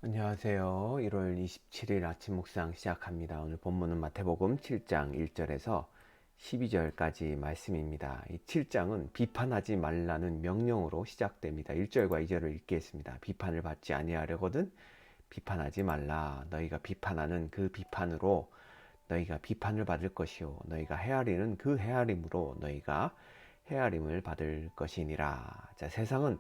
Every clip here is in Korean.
안녕하세요. 1월 27일 아침 묵상 시작합니다. 오늘 본문은 마태복음 7장 1절에서 12절까지 말씀입니다. 이 7장은 비판하지 말라는 명령으로 시작됩니다. 1절과 2절을 읽겠습니다. 비판을 받지 아니하려거든 비판하지 말라. 너희가 비판하는 그 비판으로 너희가 비판을 받을 것이요 너희가 헤아리는 그 헤아림으로 너희가 헤아림을 받을 것이니라. 자, 세상은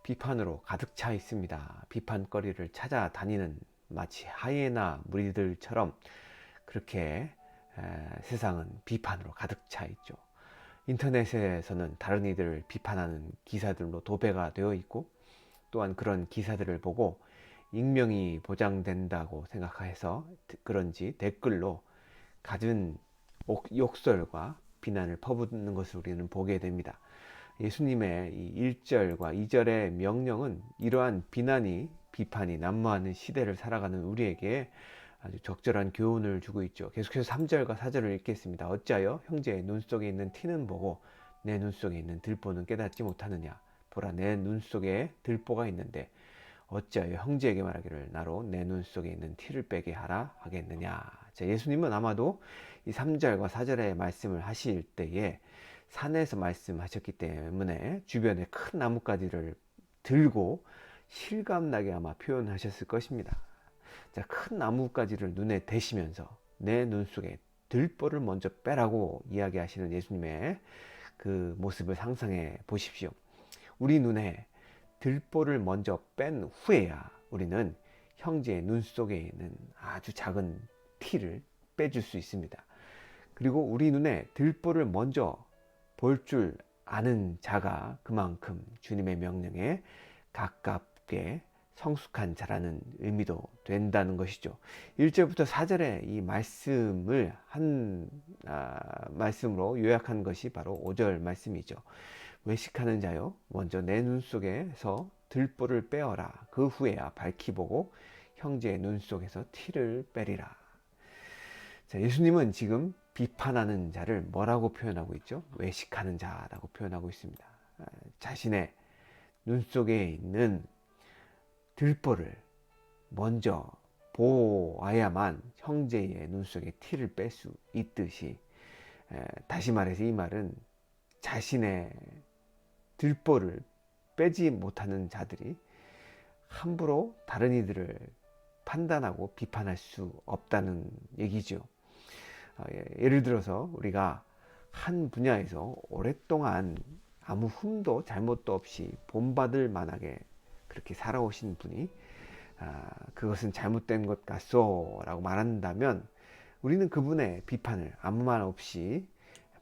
비판으로 가득 차 있습니다. 비판거리를 찾아다니는 마치 하이에나 무리들처럼 그렇게 세상은 비판으로 가득 차 있죠. 인터넷에서는 다른 이들을 비판하는 기사들로 도배가 되어 있고, 또한 그런 기사들을 보고 익명이 보장된다고 생각해서 그런지 댓글로 갖은 욕설과 비난을 퍼붓는 것을 우리는 보게 됩니다. 예수님의 이 1절과 2절의 명령은 이러한 비판이 난무하는 시대를 살아가는 우리에게 아주 적절한 교훈을 주고 있죠. 계속해서 3절과 4절을 읽겠습니다. 어찌하여 형제의 눈 속에 있는 티는 보고 내 눈 속에 있는 들보는 깨닫지 못하느냐. 보라, 내 눈 속에 들보가 있는데 어찌하여 형제에게 말하기를 나로 내 눈 속에 있는 티를 빼게 하라 하겠느냐. 자, 예수님은 아마도 이 3절과 4절의 말씀을 하실 때에 산에서 말씀하셨기 때문에 주변에 큰 나뭇가지를 들고 실감나게 아마 표현하셨을 것입니다. 자, 큰 나뭇가지를 눈에 대시면서 내 눈 속에 들보를 먼저 빼라고 이야기하시는 예수님의 그 모습을 상상해 보십시오. 우리 눈에 들보를 먼저 뺀 후에야 우리는 형제의 눈 속에 있는 아주 작은 티를 빼줄 수 있습니다. 그리고 우리 눈에 들보를 먼저 볼 줄 아는 자가 그만큼 주님의 명령에 가깝게 성숙한 자라는 의미도 된다는 것이죠. 1절부터 4절의 이 말씀을 말씀으로 요약한 것이 바로 5절 말씀이죠. 외식하는 자요, 먼저 내 눈 속에서 들보를 빼어라. 그 후에야 밝히 보고 형제의 눈 속에서 티를 빼리라. 자, 예수님은 지금 비판하는 자를 뭐라고 표현하고 있죠? 외식하는 자라고 표현하고 있습니다. 자신의 눈 속에 있는 들보를 먼저 보아야만 형제의 눈 속에 티를 뺄 수 있듯이, 다시 말해서 이 말은 자신의 들보를 빼지 못하는 자들이 함부로 다른 이들을 판단하고 비판할 수 없다는 얘기죠. 예를 들어서 우리가 한 분야에서 오랫동안 아무 흠도 잘못도 없이 본받을 만하게 그렇게 살아오신 분이 그것은 잘못된 것 같소 라고 말한다면 우리는 그분의 비판을 아무 말 없이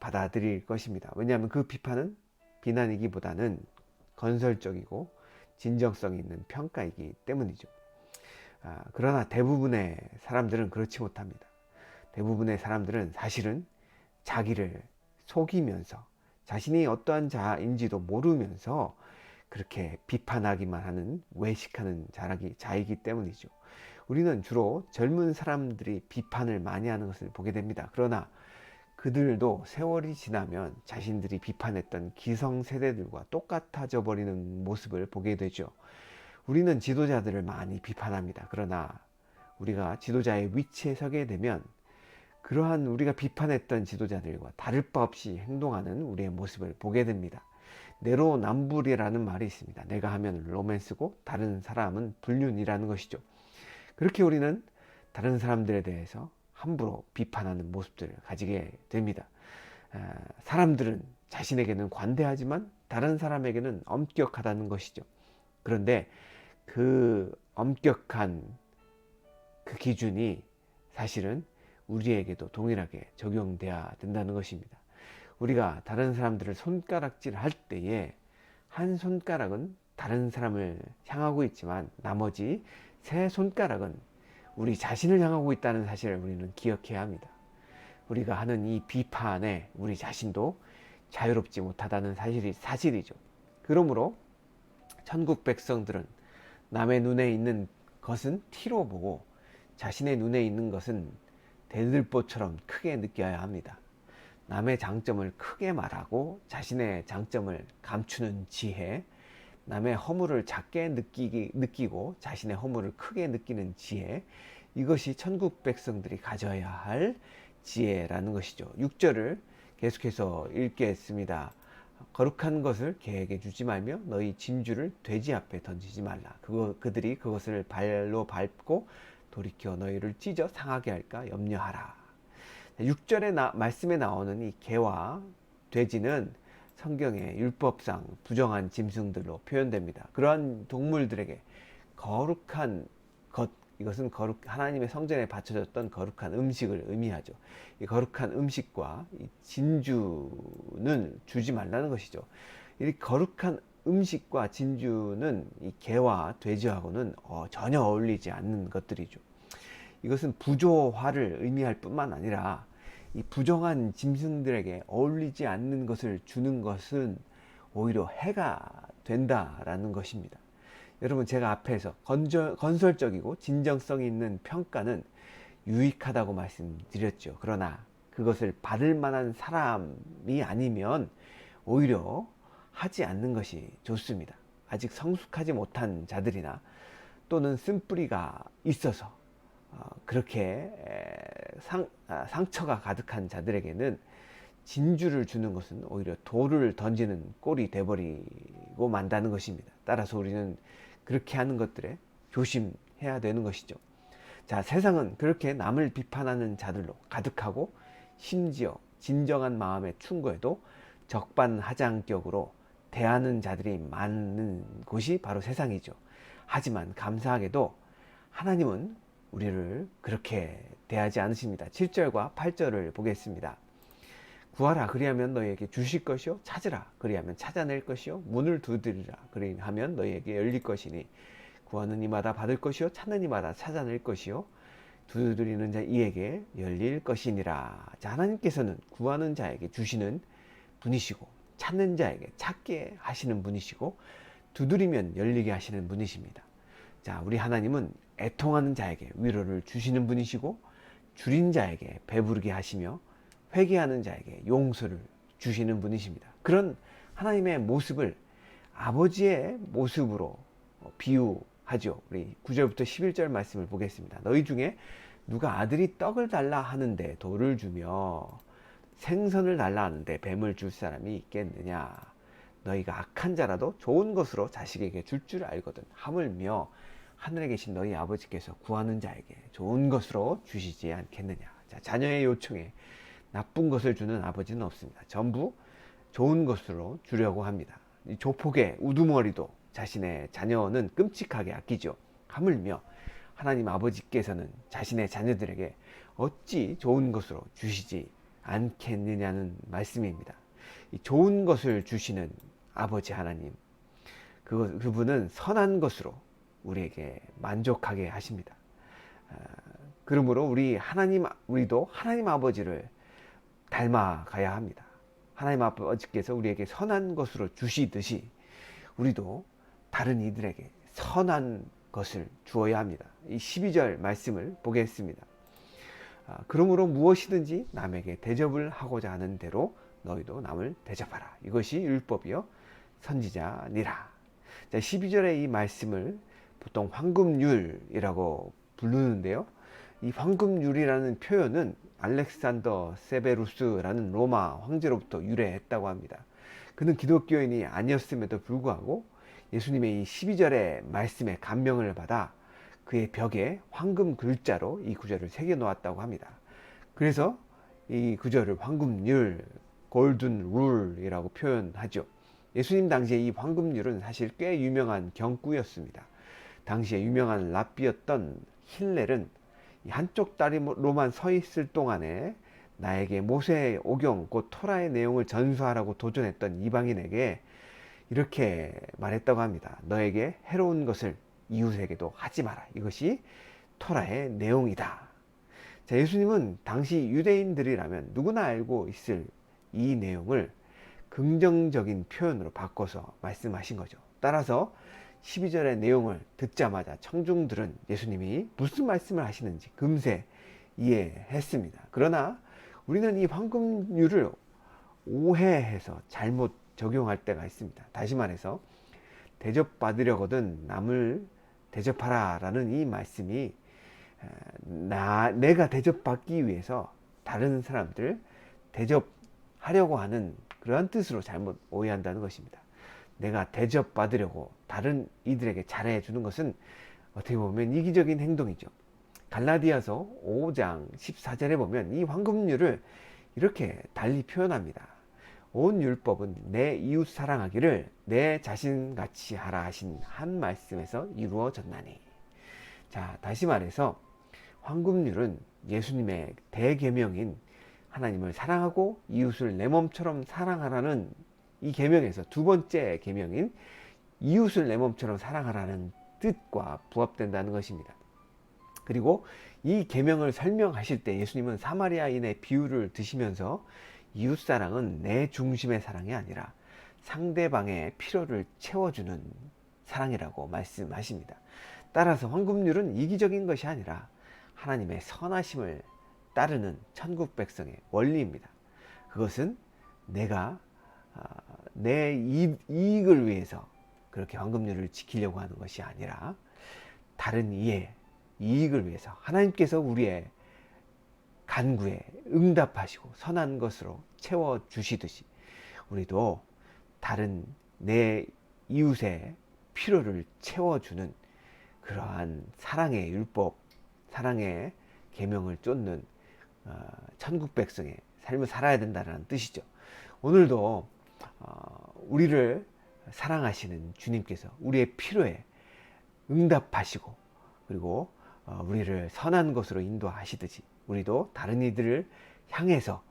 받아들일 것입니다. 왜냐하면 그 비판은 비난이기보다는 건설적이고 진정성 있는 평가이기 때문이죠. 그러나 대부분의 사람들은 그렇지 못합니다. 대부분의 사람들은 사실은 자기를 속이면서 자신이 어떠한 자인지도 모르면서 그렇게 비판하기만 하는 외식하는 자이기 때문이죠. 우리는 주로 젊은 사람들이 비판을 많이 하는 것을 보게 됩니다. 그러나 그들도 세월이 지나면 자신들이 비판했던 기성세대들과 똑같아져 버리는 모습을 보게 되죠. 우리는 지도자들을 많이 비판합니다. 그러나 우리가 지도자의 위치에 서게 되면 그러한 우리가 비판했던 지도자들과 다를 바 없이 행동하는 우리의 모습을 보게 됩니다. 내로남불이라는 말이 있습니다. 내가 하면 로맨스고 다른 사람은 불륜이라는 것이죠. 그렇게 우리는 다른 사람들에 대해서 함부로 비판하는 모습들을 가지게 됩니다. 사람들은 자신에게는 관대하지만 다른 사람에게는 엄격하다는 것이죠. 그런데 그 엄격한 그 기준이 사실은 우리에게도 동일하게 적용돼야 된다는 것입니다. 우리가 다른 사람들을 손가락질 할 때에 한 손가락은 다른 사람을 향하고 있지만 나머지 세 손가락은 우리 자신을 향하고 있다는 사실을 우리는 기억해야 합니다. 우리가 하는 이 비판에 우리 자신도 자유롭지 못하다는 사실이죠. 그러므로 천국 백성들은 남의 눈에 있는 것은 티로 보고 자신의 눈에 있는 것은 대들보처럼 크게 느껴야 합니다. 남의 장점을 크게 말하고 자신의 장점을 감추는 지혜, 남의 허물을 작게 느끼고 자신의 허물을 크게 느끼는 지혜, 이것이 천국 백성들이 가져야 할 지혜라는 것이죠. 6절을 계속해서 읽겠습니다. 거룩한 것을 계획에 주지 말며 너희 진주를 돼지 앞에 던지지 말라. 그들이 그것을 발로 밟고 돌이켜 너희를 찢어 상하게 할까 염려하라. 6절의 말씀에 나오는 이 개와 돼지는 성경의 율법상 부정한 짐승들로 표현됩니다. 그러한 동물들에게 거룩한 것, 이것은 하나님의 성전에 바쳐졌던 거룩한 음식을 의미하죠. 이 거룩한 음식과 이 진주는 주지 말라는 것이죠. 이 거룩한 음식과 진주는 이 개와 돼지하고는 전혀 어울리지 않는 것들이죠. 이것은 부조화를 의미할 뿐만 아니라 이 부정한 짐승들에게 어울리지 않는 것을 주는 것은 오히려 해가 된다라는 것입니다. 여러분, 제가 앞에서 건설적이고 진정성 있는 평가는 유익하다고 말씀드렸죠. 그러나 그것을 받을 만한 사람이 아니면 오히려 하지 않는 것이 좋습니다. 아직 성숙하지 못한 자들이나 또는 쓴뿌리가 있어서 그렇게 상처가 가득한 자들에게는 진주를 주는 것은 오히려 돌을 던지는 꼴이 돼버리고 만다는 것입니다. 따라서 우리는 그렇게 하는 것들에 조심해야 되는 것이죠. 자, 세상은 그렇게 남을 비판하는 자들로 가득하고 심지어 진정한 마음의 충고에도 적반하장격으로 대하는 자들이 많은 곳이 바로 세상이죠. 하지만 감사하게도 하나님은 우리를 그렇게 대하지 않으십니다. 7절과 8절을 보겠습니다. 구하라 그리하면 너희에게 주실 것이요, 찾으라 그리하면 찾아낼 것이요, 문을 두드리라 그리하면 너희에게 열릴 것이니 구하는 이마다 받을 것이요, 찾는 이마다 찾아낼 것이요, 두드리는 자 이에게 열릴 것이니라. 자, 하나님께서는 구하는 자에게 주시는 분이시고 찾는 자에게 찾게 하시는 분이시고 두드리면 열리게 하시는 분이십니다. 자, 우리 하나님은 애통하는 자에게 위로를 주시는 분이시고 줄인 자에게 배부르게 하시며 회개하는 자에게 용서를 주시는 분이십니다. 그런 하나님의 모습을 아버지의 모습으로 비유하죠. 우리 9절부터 11절 말씀을 보겠습니다. 너희 중에 누가 아들이 떡을 달라 하는데 돌을 주며 생선을 달라 하는데 뱀을 줄 사람이 있겠느냐. 너희가 악한 자라도 좋은 것으로 자식에게 줄 줄 알거든. 하물며 하늘에 계신 너희 아버지께서 구하는 자에게 좋은 것으로 주시지 않겠느냐. 자, 자녀의 요청에 나쁜 것을 주는 아버지는 없습니다. 전부 좋은 것으로 주려고 합니다. 이 조폭의 우두머리도 자신의 자녀는 끔찍하게 아끼죠. 하물며 하나님 아버지께서는 자신의 자녀들에게 어찌 좋은 것으로 주시지 않겠느냐는 말씀입니다. 이 좋은 것을 주시는 아버지 하나님, 그분은 선한 것으로 우리에게 만족하게 하십니다. 그러므로 우리도 하나님 아버지를 닮아가야 합니다. 하나님 아버지께서 우리에게 선한 것으로 주시듯이 우리도 다른 이들에게 선한 것을 주어야 합니다. 이 12절 말씀을 보겠습니다. 그러므로 무엇이든지 남에게 대접을 하고자 하는 대로 너희도 남을 대접하라. 이것이 율법이요 선지자니라. 자, 12절의 이 말씀을 보통 황금률이라고 부르는데요. 이 황금률이라는 표현은 알렉산더 세베루스라는 로마 황제로부터 유래했다고 합니다. 그는 기독교인이 아니었음에도 불구하고 예수님의 이 12절의 말씀에 감명을 받아 그의 벽에 황금 글자로 이 구절을 새겨 놓았다고 합니다. 그래서 이 구절을 황금률, 골든 룰이라고 표현하죠. 예수님 당시에 이 황금률은 사실 꽤 유명한 경구였습니다. 당시에 유명한 랍비였던 힐렐은 한쪽 다리로만 서 있을 동안에 나에게 모세의 오경 곧 토라의 내용을 전수하라고 도전했던 이방인에게 이렇게 말했다고 합니다. 너에게 해로운 것을 이웃에게도 하지 마라. 이것이 토라의 내용이다. 자, 예수님은 당시 유대인들이라면 누구나 알고 있을 이 내용을 긍정적인 표현으로 바꿔서 말씀하신 거죠. 따라서 12절의 내용을 듣자마자 청중들은 예수님이 무슨 말씀을 하시는지 금세 이해했습니다. 그러나 우리는 이 황금률을 오해해서 잘못 적용할 때가 있습니다. 다시 말해서 대접받으려거든 남을 대접하라 라는 이 말씀이 내가 대접받기 위해서 다른 사람들 대접하려고 하는 그러한 뜻으로 잘못 오해한다는 것입니다. 내가 대접받으려고 다른 이들에게 잘해주는 것은 어떻게 보면 이기적인 행동이죠. 갈라디아서 5장 14절에 보면 이 황금률을 이렇게 달리 표현합니다. 온 율법은 내 이웃 사랑하기를 내 자신같이 하라 하신 한 말씀에서 이루어졌나니. 자, 다시 말해서 황금률은 예수님의 대계명인 하나님을 사랑하고 이웃을 내 몸처럼 사랑하라는 이 계명에서 두 번째 계명인 이웃을 내 몸처럼 사랑하라는 뜻과 부합된다는 것입니다. 그리고 이 계명을 설명하실 때 예수님은 사마리아인의 비유를 드시면서 이웃사랑은 내 중심의 사랑이 아니라 상대방의 필요를 채워주는 사랑이라고 말씀하십니다. 따라서 황금률은 이기적인 것이 아니라 하나님의 선하심을 따르는 천국 백성의 원리입니다. 그것은 내가 내 이익을 위해서 그렇게 황금률을 지키려고 하는 것이 아니라 다른 이의 이익을 위해서 하나님께서 우리의 간구에 응답하시고 선한 것으로 채워주시듯이 우리도 다른 내 이웃의 필요를 채워주는 그러한 사랑의 율법, 사랑의 계명을 쫓는 천국 백성의 삶을 살아야 된다는 뜻이죠. 오늘도 우리를 사랑하시는 주님께서 우리의 필요에 응답하시고 그리고 우리를 선한 것으로 인도하시듯이 우리도 다른 이들을 향해서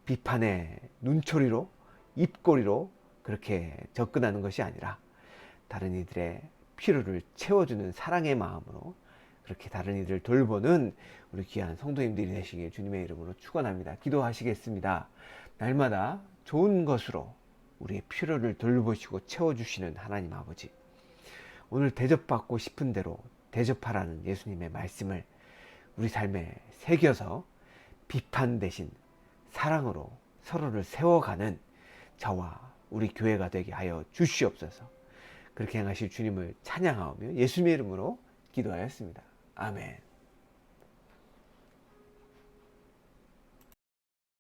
비판의 눈초리로 입꼬리로 그렇게 접근하는 것이 아니라 다른 이들의 필요를 채워주는 사랑의 마음으로 그렇게 다른 이들을 돌보는 우리 귀한 성도님들이 되시길 주님의 이름으로 축원합니다. 기도하시겠습니다. 날마다 좋은 것으로 우리의 필요를 돌보시고 채워주시는 하나님 아버지, 오늘 대접받고 싶은 대로 대접하라는 예수님의 말씀을 우리 삶에 새겨서 비판 대신 사랑으로 서로를 세워가는 저와 우리 교회가 되게 하여 주시옵소서. 그렇게 행하실 주님을 찬양하오며 예수님의 이름으로 기도하였습니다. 아멘.